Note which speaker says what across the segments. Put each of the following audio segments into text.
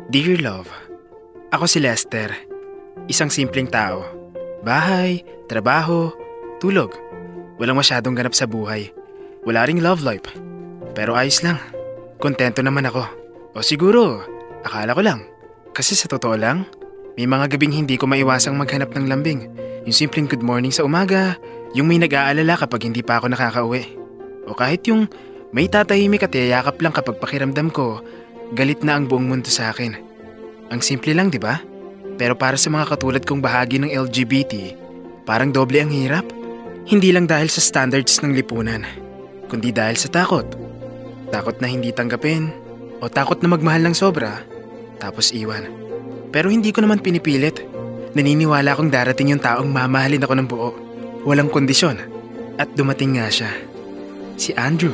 Speaker 1: Dear Love, ako si Lester. Isang simpleng tao. Bahay, trabaho, tulog. Walang masyadong ganap sa buhay. Wala ring love life. Pero ayos lang. Kontento naman ako. O siguro, akala ko lang. Kasi sa totoo lang, may mga gabing hindi ko maiwasang maghanap ng lambing. Yung simpleng good morning sa umaga, yung may nag-aalala kapag hindi pa ako nakakauwi. O kahit yung may tatahimik at yayakap lang kapag pakiramdam ko, galit na ang buong mundo sa akin. Ang simple lang, di ba? Pero para sa mga katulad kong bahagi ng LGBT, parang doble ang hirap. Hindi lang dahil sa standards ng lipunan, kundi dahil sa takot. Takot na hindi tanggapin, o takot na magmahal ng sobra, tapos iwan. Pero hindi ko naman pinipilit. Naniniwala akong darating yung taong mamahalin ako ng buo. Walang kondisyon. At dumating nga siya. Si Andrew.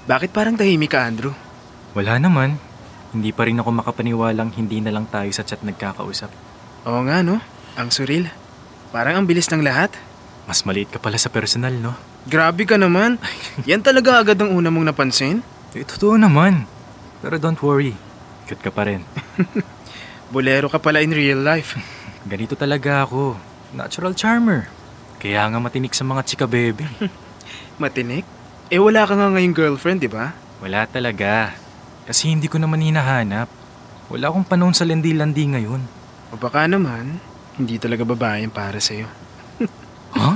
Speaker 1: Bakit parang tahimik ka, Andrew?
Speaker 2: Wala naman. Hindi pa rin ako makapaniwalang hindi na lang tayo sa chat nagkakausap.
Speaker 1: Oo nga, no? Ang surreal. Parang ang bilis ng lahat.
Speaker 2: Mas maliit ka pala sa personal, no?
Speaker 1: Grabe ka naman. Yan talaga agad ang una mong napansin?
Speaker 2: Totoo naman. Pero don't worry. Cute ka pa rin.
Speaker 1: Bolero ka pala in real life.
Speaker 2: Ganito talaga ako. Natural charmer. Kaya nga matinik sa mga chika bebe.
Speaker 1: Matinik? Wala ka nga ngayong girlfriend, di ba?
Speaker 2: Wala talaga. Kasi hindi ko naman hinahanap. Wala akong panahon sa landi-landi ngayon.
Speaker 1: O baka naman, hindi talaga babae yung para sa'yo.
Speaker 2: Ha?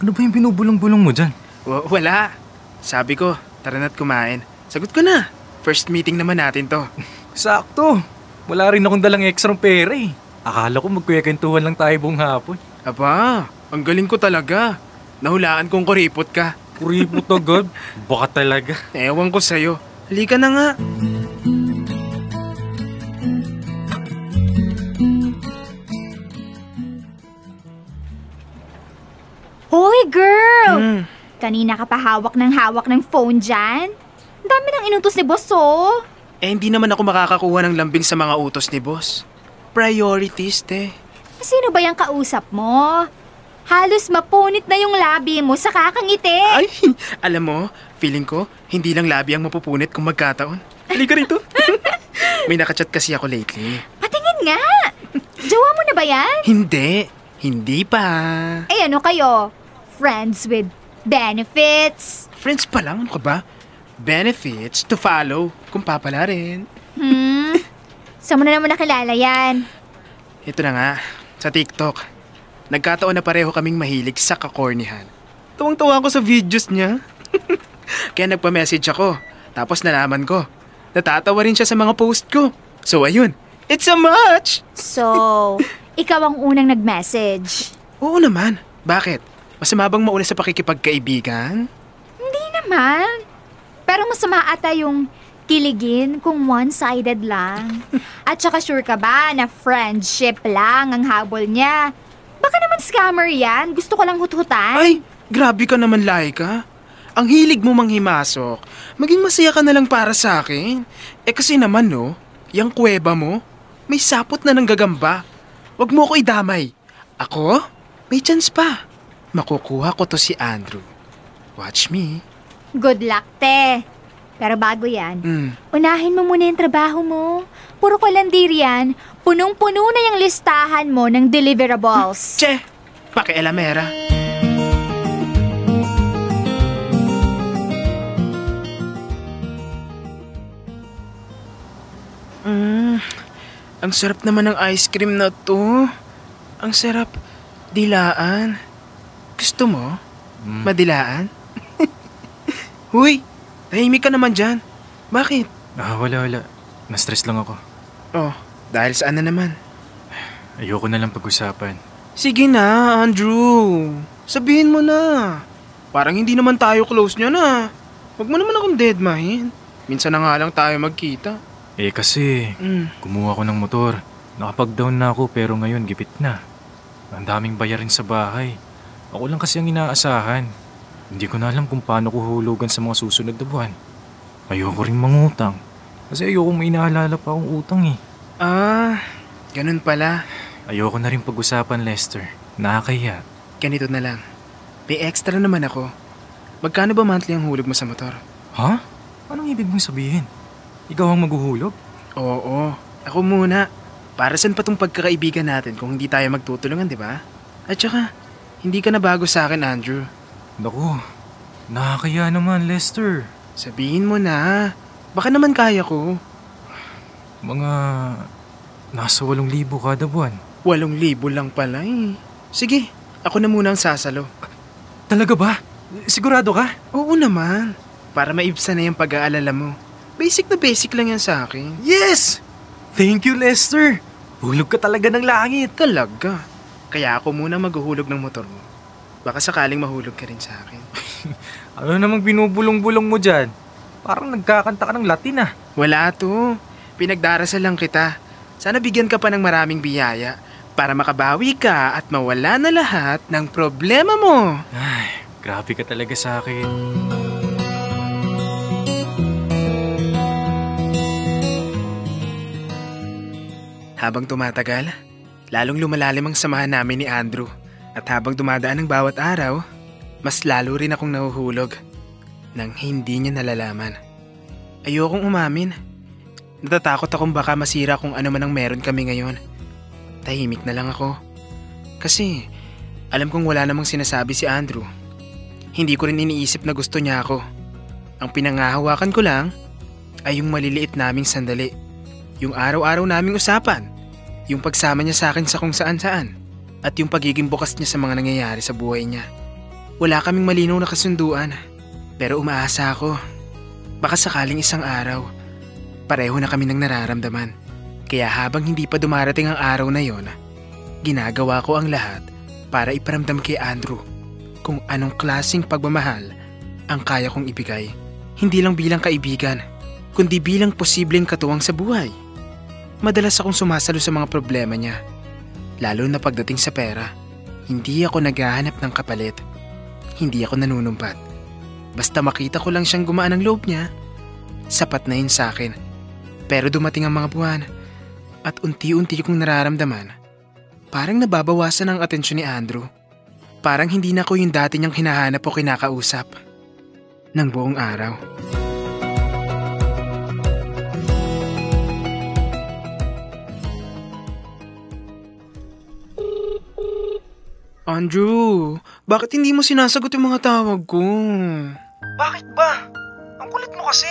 Speaker 2: Ano ba yung binubulong-bulong mo dyan?
Speaker 1: Wala. Sabi ko, tara na't kumain. Sagot ko na. First meeting naman natin to.
Speaker 2: Sakto. Wala rin akong dalang extra pera eh. Akala ko magkuyakentuhan lang tayo buong hapon.
Speaker 1: Aba, ang galing ko talaga. Nahulaan kong kuripot ka.
Speaker 2: Kuripot agad? Baka talaga.
Speaker 1: Ewan ko sa'yo. Halika na nga.
Speaker 3: Hoy, girl! Kanina ka pa hawak ng phone dyan? Ang dami ng inutos ni boss, oh.
Speaker 1: Hindi naman ako makakakuha ng lambing sa mga utos ni boss. Priorities, te.
Speaker 3: Sino ba yung kausap mo? Halos mapunit na yung labi mo sa kakangiti.
Speaker 1: Ay, alam mo, feeling ko, hindi lang labi ang mapupunit kung magkataon. Halika rito. May nakachat kasi ako lately.
Speaker 3: Patingin nga! Jowa mo na ba yan?
Speaker 1: Hindi pa.
Speaker 3: Ano kayo? Friends with benefits?
Speaker 1: Friends pa lang, ano ka ba? Benefits to follow, kung papala rin.
Speaker 3: Saan mo na naman nakilala yan?
Speaker 1: Ito na nga, sa TikTok. Nagkataon na pareho kaming mahilig sa kakornihan. Tuwang-tuwa ako sa videos niya. Kaya nagpa-message ako. Tapos nalaman ko. Natatawa rin siya sa mga post ko. So ayun, it's a match!
Speaker 3: So, ikaw ang unang nag-message?
Speaker 1: Oo naman. Bakit? Masama bang mauna sa pakikipagkaibigan?
Speaker 3: Hindi naman. Pero masama ata yung kiligin kung one-sided lang. At saka sure ka ba na friendship lang ang habol niya? Baka naman scammer yan. Gusto ko lang hut-hutan.
Speaker 1: Ay, grabe ka naman, Laika. Ang hilig mo manghimasok. Maging masaya ka na lang para sa akin. Kasi naman, no, yung kuweba mo, may sapot na ng gagamba. Huwag mo ko idamay. Ako? May chance pa. Makukuha ko to si Andrew. Watch me.
Speaker 3: Good luck, te. Pero bago yan, unahin mo muna yung trabaho mo. Puro kalandir yan. Punong-puno na yung listahan mo ng deliverables.
Speaker 1: Che! Pakialamera. Ang sarap naman ng ice cream na to. Ang sarap. Dilaan. Gusto mo? Madilaan? Huy! Tahimik ka naman dyan. Bakit?
Speaker 2: Wala. Na-stress lang ako.
Speaker 1: Oh, dahil saan na naman?
Speaker 2: Ayoko na lang pag-usapan.
Speaker 1: Sige na, Andrew. Sabihin mo na. Parang hindi naman tayo close niya na. Huwag mo naman akong deadmahin. Minsan na nga lang tayo magkita.
Speaker 2: Kasi, kumuha ko ng motor. Nakapag-down na ako pero ngayon gipit na. Ang daming bayarin sa bahay. Ako lang kasi ang inaasahan. Hindi ko na alam kung paano ko hulugan sa mga susunod na buwan. Ayoko rin mangutang. Kasi ayoko may inaalala pa akong utang eh.
Speaker 1: Ganun pala.
Speaker 2: Ayoko na rin pag-usapan, Lester. Nakakahiya.
Speaker 1: Ganito na lang. May extra naman ako. Magkano ba monthly ang hulog mo sa motor?
Speaker 2: Ha? Anong ibig mong sabihin? Ikaw ang maghuhulog?
Speaker 1: Oo, ako muna. Para saan pa tong pagkakaibigan natin kung hindi tayo magtutulungan, di ba? At saka, hindi ka na bago sa akin, Andrew.
Speaker 2: Naku, nakakaya naman, Lester.
Speaker 1: Sabihin mo na. Baka naman kaya ko.
Speaker 2: Mga nasa 8,000 kada buwan.
Speaker 1: 8,000 lang pala eh. Sige, ako na muna ang sasalo.
Speaker 2: Talaga ba? Sigurado ka?
Speaker 1: Oo naman. Para maibsan na yung pag-aalala mo. Basic na basic lang yan sa akin.
Speaker 2: Yes! Thank you, Lester. Hulog ka talaga ng langit.
Speaker 1: Talaga. Kaya ako muna maghuhulog ng motor mo. Baka sakaling mahulog ka rin sa akin.
Speaker 2: Ano namang binubulong-bulong mo dyan? Parang nagkakanta ka ng Latin ah.
Speaker 1: Wala to. Pinagdarasal lang kita. Sana bigyan ka pa ng maraming biyaya para makabawi ka at mawala na lahat ng problema mo.
Speaker 2: Ay, grabe ka talaga sa akin.
Speaker 1: Habang tumatagal, lalong lumalalim ang samahan namin ni Andrew. At habang dumadaan ang bawat araw, mas lalo rin akong nahuhulog nang hindi niya nalalaman. Ayokong umamin. Natatakot akong baka masira kung ano man ang meron kami ngayon. Tahimik na lang ako. Kasi alam kong wala namang sinasabi si Andrew. Hindi ko rin iniisip na gusto niya ako. Ang pinangahawakan ko lang ay yung maliliit naming sandali. Yung araw-araw naming usapan. Yung pagsama niya sa akin sa kung saan-saan. At yung pagiging bukas niya sa mga nangyayari sa buhay niya. Wala kaming malinaw na kasunduan. Pero umaasa ako. Baka sakaling isang araw, pareho na kami ng nararamdaman. Kaya habang hindi pa dumarating ang araw na yon, ginagawa ko ang lahat para iparamdam kay Andrew kung anong klaseng pagmamahal ang kaya kong ibigay. Hindi lang bilang kaibigan, kundi bilang posibleng katuwang sa buhay. Madalas akong sumasalo sa mga problema niya. Lalo na pagdating sa pera, hindi ako naghahanap ng kapalit. Hindi ako nanunumpat. Basta makita ko lang siyang gumaan ang loob niya, sapat na yun sa akin. Pero dumating ang mga buwan at unti-unti kong nararamdaman, parang nababawasan ang atensyon ni Andrew. Parang hindi na ko yung dati niyang hinahanap o kinakausap ng buong araw. Andrew, bakit hindi mo sinasagot yung mga tawag ko?
Speaker 2: Bakit ba? Ang kulit mo kasi.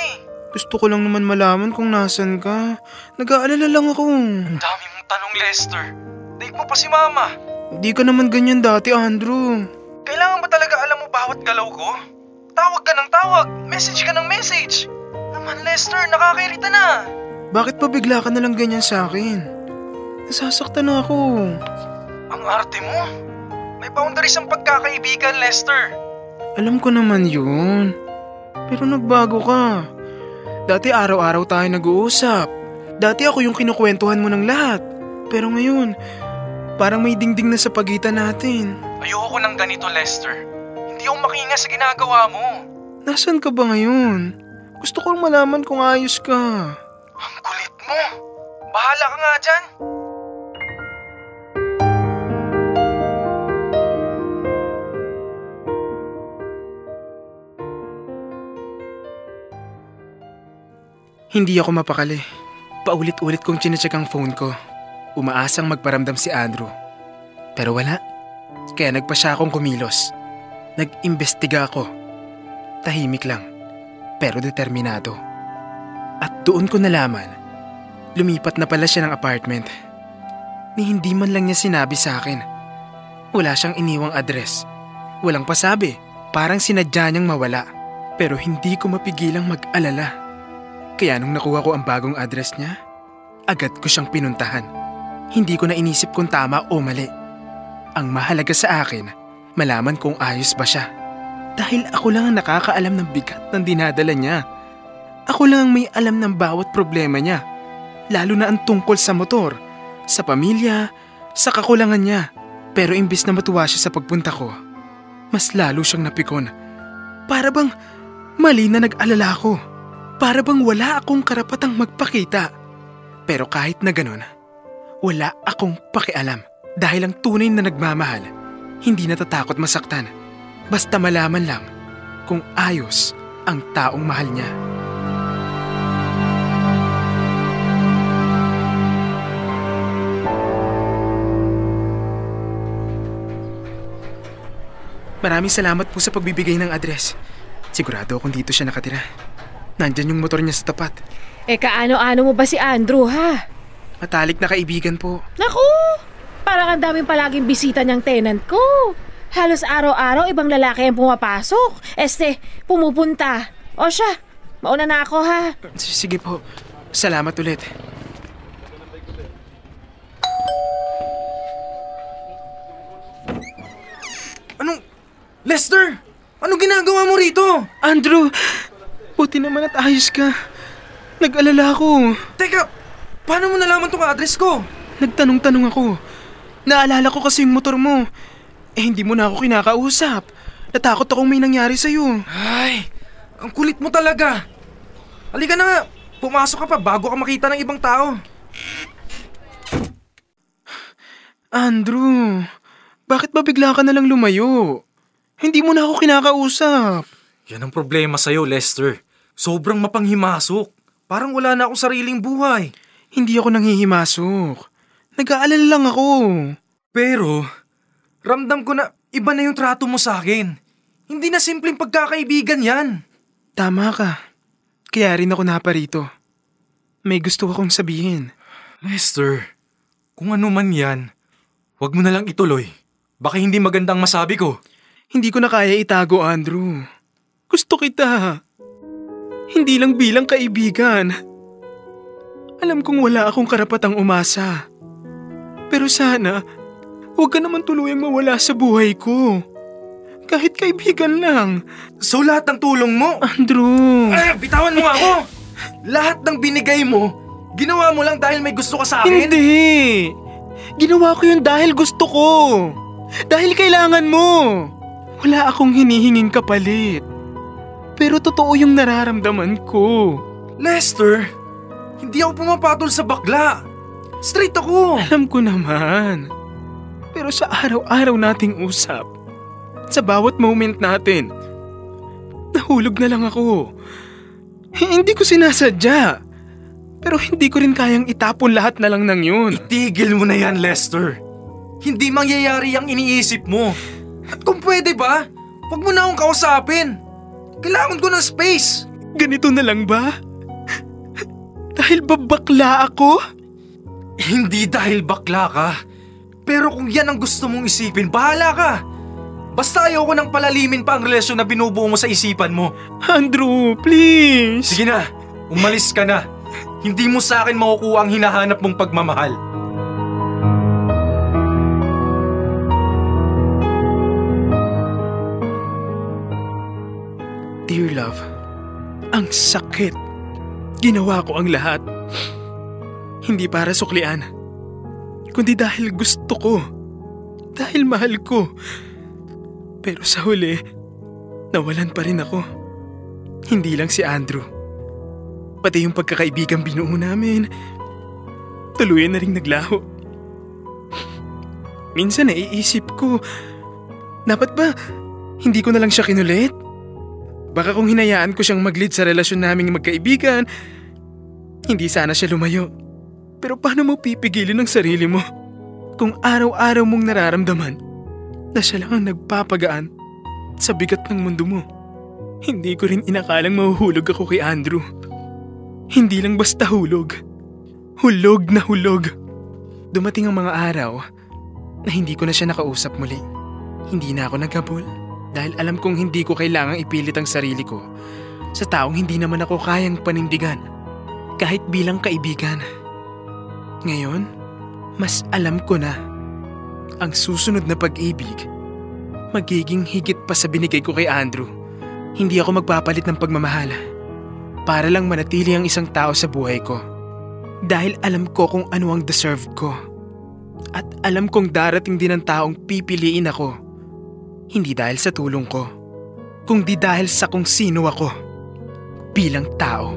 Speaker 1: Gusto ko lang naman malaman kung nasan ka. Nag-aalala lang ako.
Speaker 2: Ang dami mong tanong, Lester. Date mo pa si Mama.
Speaker 1: Hindi ka naman ganyan dati, Andrew.
Speaker 2: Kailangan ba talaga alam mo bawat galaw ko? Tawag ka ng tawag, message ka ng message. Naman, Lester, nakakairita na.
Speaker 1: Bakit pa bigla ka na lang ganyan sa akin? Nasasaktan na ako.
Speaker 2: Ang arte mo. May boundaries ang pagkakaibigan, Lester.
Speaker 1: Alam ko naman yun. Pero nagbago ka. Dati araw-araw tayo nag-uusap. Dati ako yung kinukwentuhan mo ng lahat. Pero ngayon, parang may dingding na sa pagitan natin.
Speaker 2: Ayoko ng ganito, Lester. Hindi ako makinga sa ginagawa mo.
Speaker 1: Nasaan ka ba ngayon? Gusto kong malaman kung ayos ka.
Speaker 2: Ang kulit mo. Bahala ka nga dyan.
Speaker 1: Hindi ako mapakali. Paulit-ulit kong chinecheck ang phone ko. Umaasang magparamdam si Andrew. Pero wala. Kaya nagpa siya akong kumilos. Nag-imbestiga ako. Tahimik lang, pero determinado. At doon ko nalaman, lumipat na pala siya ng apartment. Ni hindi man lang niya sinabi sa akin. Wala siyang iniwang address. Walang pasabi, parang sinadya niyang mawala. Pero hindi ko mapigilang mag-alala. Kaya nung nakuha ko ang bagong address niya, agad ko siyang pinuntahan. Hindi ko na inisip kung tama o mali. Ang mahalaga sa akin, malaman kung ayos ba siya. Dahil ako lang ang nakakaalam ng bigat ng dinadala niya. Ako lang ang may alam ng bawat problema niya. Lalo na ang tungkol sa motor, sa pamilya, sa kakulangan niya. Pero imbis na matuwa siya sa pagpunta ko, mas lalo siyang napikon. Para bang mali na nag-alala ko. Para bang wala akong karapatang magpakita. Pero kahit na ganun, wala akong pakialam. Dahil ang tunay na nagmamahal, hindi natatakot masaktan. Basta malaman lang kung ayos ang taong mahal niya. Maraming salamat po sa pagbibigay ng address. Sigurado akong dito siya nakatira. Nandyan yung motor niya sa tapat.
Speaker 4: Kaano-ano mo ba si Andrew, ha?
Speaker 1: Matalik na kaibigan po.
Speaker 4: Naku! Parang ang daming palaging bisita niyang tenant ko. Halos araw-araw ibang lalaki ang pumapasok. Pumupunta. O siya, mauna na ako, ha?
Speaker 1: Sige po. Salamat ulit.
Speaker 5: Lester! Anong ginagawa mo rito?
Speaker 1: Andrew! Buti naman at ayos ka. Nag-alala ako.
Speaker 5: Teka! Paano mo nalaman tong address ko?
Speaker 1: Nagtanong-tanong ako. Naalala ko kasi yung motor mo. Hindi mo na ako kinakausap. Natakot akong may nangyari sa'yo.
Speaker 5: Ay, ang kulit mo talaga. Halika na nga. Pumasok ka pa bago ka makita ng ibang tao.
Speaker 1: Andrew, bakit ba bigla ka nalang lumayo? Hindi mo na ako kinakausap.
Speaker 5: Yan ang problema sa'yo, Lester. Sobrang mapanghimasok. Parang wala na akong sariling buhay.
Speaker 1: Hindi ako nanghihimasok. Nag-aalala lang ako.
Speaker 5: Pero, ramdam ko na iba na yung trato mo sa akin. Hindi na simpleng pagkakaibigan yan.
Speaker 1: Tama ka. Kaya rin ako naparito. May gusto akong sabihin.
Speaker 5: Lester, kung ano man yan, huwag mo na lang ituloy. Baka hindi magandang masabi ko.
Speaker 1: Hindi ko na kaya itago, Andrew. Gusto kita. Hindi lang bilang kaibigan. Alam kong wala akong karapatang umasa. Pero sana, huwag ka naman tuluyang mawala sa buhay ko. Kahit kaibigan lang.
Speaker 5: So lahat ng tulong mo?
Speaker 1: Andrew!
Speaker 5: Ay, bitawan mo ako! Lahat ng binigay mo, ginawa mo lang dahil may gusto ka sa akin?
Speaker 1: Hindi! Ginawa ko yun dahil gusto ko. Dahil kailangan mo. Wala akong hinihinging kapalit. Pero totoo yung nararamdaman ko.
Speaker 5: Lester, hindi ako pumapatol sa bakla. Straight ako.
Speaker 1: Alam ko naman. Pero sa araw-araw nating usap, sa bawat moment natin, nahulog na lang ako. Hindi ko sinasadya. Pero hindi ko rin kayang itapon lahat na lang ng yun.
Speaker 5: Itigil mo na yan, Lester. Hindi mangyayari ang iniisip mo. At kung pwede ba, huwag mo na akong kausapin. Kailangan ko ng space.
Speaker 1: Ganito na lang ba? Dahil ba bakla ako?
Speaker 5: Hindi dahil bakla ka. Pero kung yan ang gusto mong isipin, bahala ka. Basta ayoko nang palalimin pa ang relasyon na binubuo mo sa isipan mo.
Speaker 1: Andrew, please.
Speaker 5: Sige na, umalis ka na. Hindi mo sa akin makukuha ang hinahanap mong pagmamahal.
Speaker 1: Dear love, ang sakit. Ginawa ko ang lahat. Hindi para suklian, kundi dahil gusto ko. Dahil mahal ko. Pero sa huli, nawalan pa rin ako. Hindi lang si Andrew. Pati yung pagkakaibigang binuo namin, tuluyan na rin naglaho. Minsan naiisip ko, dapat ba hindi ko na lang siya kinulit? Baka kung hinayaan ko siyang mag-lead sa relasyon naming magkaibigan, hindi sana siya lumayo. Pero paano mo pipigilin ang sarili mo kung araw-araw mong nararamdaman na siya lang ang nagpapagaan sa bigat ng mundo mo? Hindi ko rin inakalang mahuhulog ako kay Andrew. Hindi lang basta hulog. Hulog na hulog. Dumating ang mga araw na hindi ko na siya nakausap muli. Hindi na ako naghabol dahil alam kong hindi ko kailangang ipilit ang sarili ko sa taong hindi naman ako kayang panindigan kahit bilang kaibigan. Ngayon, mas alam ko na ang susunod na pag-ibig magiging higit pa sa binigay ko kay Andrew. Hindi ako magpapalit ng pagmamahal para lang manatili ang isang tao sa buhay ko. Dahil alam ko kung ano ang deserve ko. At alam kong darating din ang taong pipiliin ako. Hindi dahil sa tulong ko, kundi dahil sa kung sino ako bilang tao.